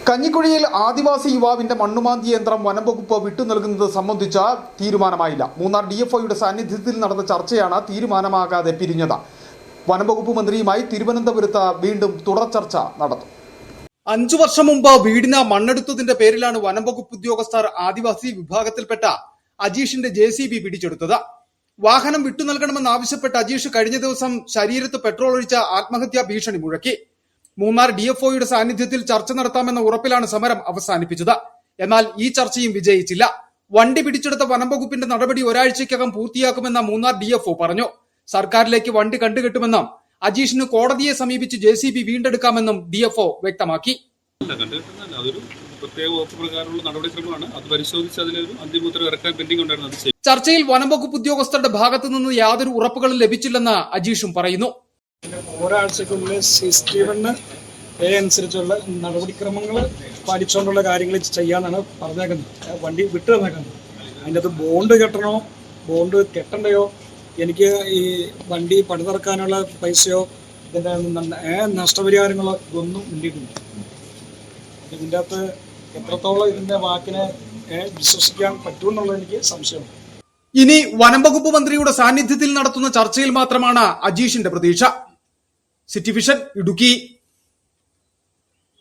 കഞ്ഞിക്കുഴിയിൽ ആദിവാസി യുവാവിന്റെ മണ്ണുമാന്തി യന്ത്രം വനംവകുപ്പ് വിട്ടുനൽകുന്നത് സംബന്ധിച്ച തീരുമാനമായില്ല. മൂന്നാർ ഡിഎഫ്ഒയുടെ സാന്നിധ്യത്തിൽ നടന്ന ചർച്ചയാണ് തീരുമാനമാകാതെ പിരിഞ്ഞത്. വനംവകുപ്പ് മന്ത്രിയുമായി തിരുവനന്തപുരത്ത് വീണ്ടും തുടർ ചർച്ച നടത്തും. 5 വർഷം മുമ്പ് വീടിന് മണ്ണെടുത്തതിന്റെ പേരിലാണ് വനംവകുപ്പ് ഉദ്യോഗസ്ഥർ ആദിവാസി വിഭാഗത്തിൽപ്പെട്ട അജീഷിന്റെ JCB പിടിച്ചെടുത്തത്. വാഹനം വിട്ടുനൽകണമെന്നാവശ്യപ്പെട്ട് അജീഷ് കഴിഞ്ഞ ദിവസം ശരീരത്ത് പെട്രോൾ ഒഴിച്ച ആത്മഹത്യാ ഭീഷണി മുഴക്കി. മൂന്നാർ ഡിഎഫ്ഒയുടെ സാന്നിധ്യത്തിൽ ചർച്ച നടത്താമെന്ന ഉറപ്പിലാണ് സമരം അവസാനിപ്പിച്ചത്. എന്നാൽ ഈ ചർച്ചയും വിജയിച്ചില്ല. വണ്ടി പിടിച്ചെടുത്ത വനംവകുപ്പിന്റെ നടപടി ഒരാഴ്ചയ്ക്കകം പൂർത്തിയാക്കുമെന്ന് മൂന്നാർ ഡിഎഫ്ഒ പറഞ്ഞു. സർക്കാരിലേക്ക് വണ്ടി കണ്ടുകെട്ടുമെന്നും അജീഷിന് കോടതിയെ സമീപിച്ച് JCB വീണ്ടെടുക്കാമെന്നും ഡിഎഫ്ഒ വ്യക്തമാക്കി. ചർച്ചയിൽ വനംവകുപ്പ് ഉദ്യോഗസ്ഥരുടെ ഭാഗത്തുനിന്ന് യാതൊരു ഉറപ്പുകളും ലഭിച്ചില്ലെന്ന് അജീഷും പറയുന്നു. ഒരാഴ്ചക്കുള്ളിൽ സിസ്റ്റീവന് അനുസരിച്ചുള്ള നടപടിക്രമങ്ങൾ പാലിച്ചുകൊണ്ടുള്ള കാര്യങ്ങൾ ചെയ്യാന്നാണ് പറഞ്ഞേക്കുന്നത്. വണ്ടി വിട്ടു തന്നേക്കുന്നത്. അതിൻ്റെ അത് ബോണ്ട് കെട്ടണോ ബോണ്ട് കെട്ടണ്ടയോ, എനിക്ക് ഈ വണ്ടി പണിതിറക്കാനുള്ള പൈസയോ ഇതിൻ്റെ നഷ്ടപരിഹാരങ്ങളോ ഇതൊന്നും ഇണ്ടിയിട്ടില്ല. ഇതിൻ്റെ അകത്ത് എത്രത്തോളം ഇതിൻ്റെ വാക്കിനെ വിശ്വസിക്കാൻ പറ്റുമെന്നുള്ളത് എനിക്ക് സംശയമാണ്. ഇനി വനംവകുപ്പ് മന്ത്രിയുടെ സാന്നിധ്യത്തിൽ നടത്തുന്ന ചർച്ചയിൽ മാത്രമാണ് അജീഷിന്റെ പ്രതീക്ഷ. City vision, Idukki.